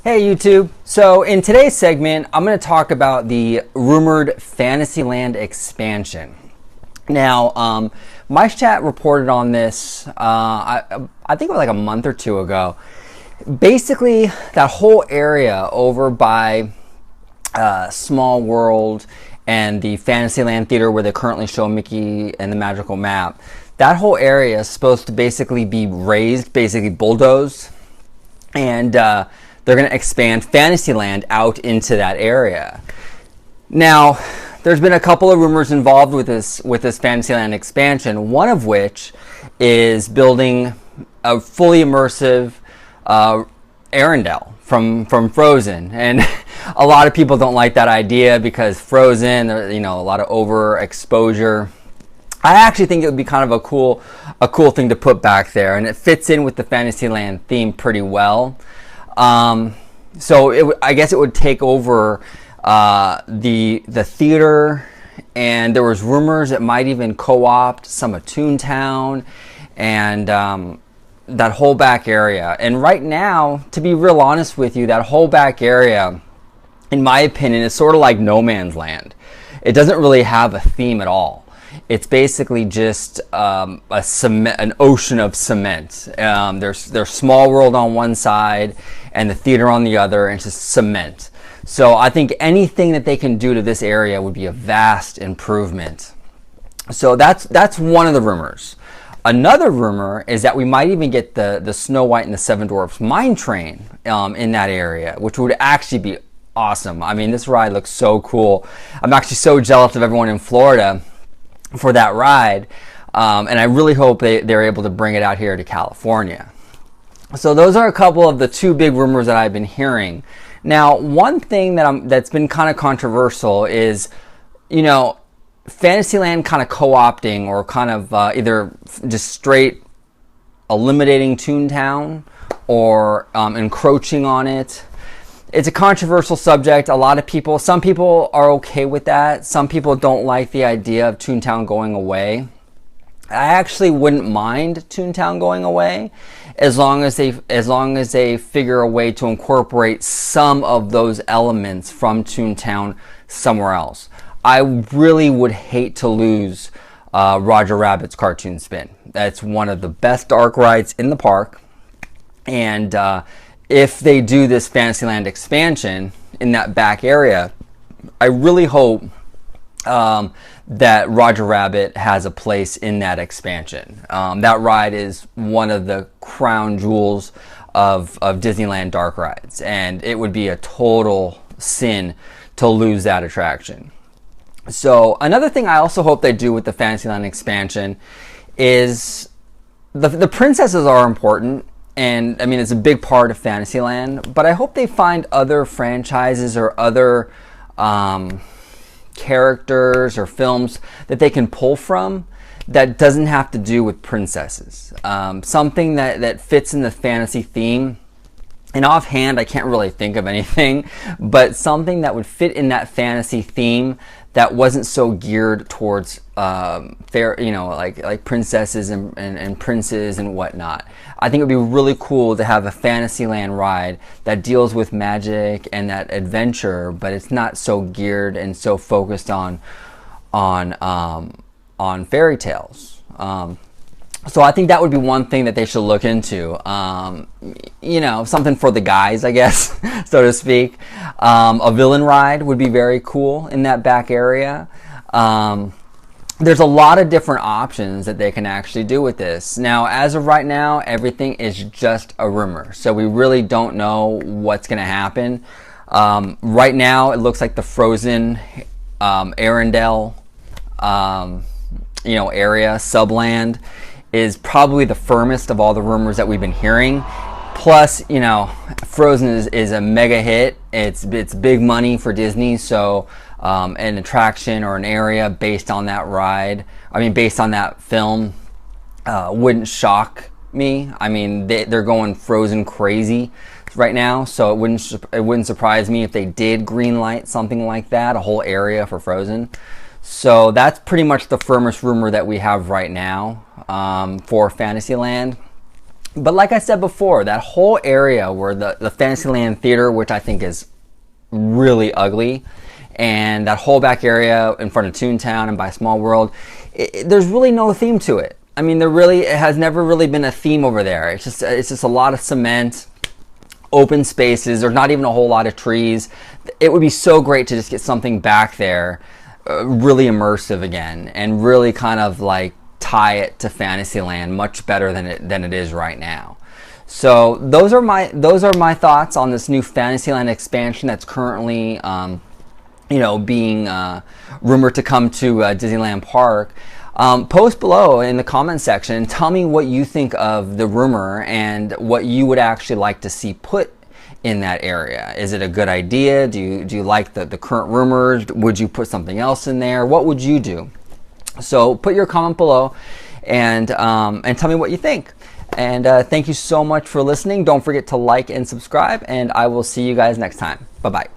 Hey YouTube! So in today's segment, I'm going to talk about the rumored Fantasyland expansion. Now, Mice Chat reported on this, I think it was like a month or two ago. Basically, that whole area over by Small World and the Fantasyland Theater where they currently show Mickey and the Magical Map, that whole area is supposed to basically be raised, basically bulldozed, and they're going to expand Fantasyland out into that area. Now, there's been a couple of rumors involved with this Fantasyland expansion, one of which is building a fully immersive Arendelle from Frozen. And a lot of people don't like that idea because Frozen, a lot of overexposure. I actually think it would be kind of a cool thing to put back there, and it fits in with the Fantasyland theme pretty well. So I guess it would take over the theater, and there was rumors it might even co-opt some of Toontown and that whole back area. And right now, to be real honest with you, that whole back area, in my opinion, is sort of like no man's land. It doesn't really have a theme at all. It's basically just an ocean of cement. There's Small World on one side and the theater on the other, and it's just cement. So I think anything that they can do to this area would be a vast improvement. So that's one of the rumors. Another rumor is that we might even get the Snow White and the Seven Dwarfs mine train in that area, which would actually be awesome. I mean, this ride looks so cool. I'm actually so jealous of everyone in Florida for that ride, and I really hope they're able to bring it out here to California. So those are a couple of the two big rumors that I've been hearing. Now, one thing that's been kind of controversial is, Fantasyland kind of co-opting or kind of either just straight eliminating Toontown or encroaching on it. It's a controversial subject. Some people are okay with that. Some people don't like the idea of Toontown going away. I actually wouldn't mind Toontown going away as long as they figure a way to incorporate some of those elements from Toontown somewhere else. I really would hate to lose Roger Rabbit's Cartoon Spin. That's one of the best dark rides in the park, and if they do this Fantasyland expansion in that back area, I really hope that Roger Rabbit has a place in that expansion. That ride is one of the crown jewels of Disneyland dark rides, and it would be a total sin to lose that attraction. So another thing I also hope they do with the Fantasyland expansion is the princesses are important. And I mean, it's a big part of Fantasyland, but I hope they find other franchises or other characters or films that they can pull from that doesn't have to do with princesses. Something that fits in the fantasy theme. And offhand, I can't really think of anything, but something that would fit in that fantasy theme that wasn't so geared towards like princesses and princes and whatnot. I think it would be really cool to have a Fantasyland ride that deals with magic and that adventure, but it's not so geared and so focused on fairy tales. So I think that would be one thing that they should look into. Something for the guys, I guess, so to speak. A villain ride would be very cool in that back area. There's a lot of different options that they can actually do with this. Now, as of right now, everything is just a rumor. So we really don't know what's going to happen. Right now, it looks like the Frozen Arendelle area, Subland, is probably the firmest of all the rumors that we've been hearing. Plus, Frozen is a mega hit. It's big money for Disney, so an attraction or an area based on that ride, based on that film, wouldn't shock me. I mean, they're going Frozen crazy right now, so it wouldn't surprise me if they did greenlight something like that, a whole area for Frozen. So that's pretty much the firmest rumor that we have right now for Fantasyland. But like I said before, that whole area where the Fantasyland Theater, which I think is really ugly, and that whole back area in front of Toontown and by Small World, there's really no theme to it. I mean, it has never really been a theme over there. It's just a lot of cement, open spaces. There's not even a whole lot of trees. It would be so great to just get something back there, really immersive again, and really kind of like tie it to Fantasyland much better than it is right now. So those are my thoughts on this new Fantasyland expansion that's currently being rumored to come to Disneyland Park. Post below in the comment section and tell me what you think of the rumor and what you would actually like to see put in that area. Is it a good idea? Do you like the current rumors? Would you put something else in there? What would you do? So put your comment below and tell me what you think. And thank you so much for listening. Don't forget to like and subscribe, and I will see you guys next time. Bye-bye.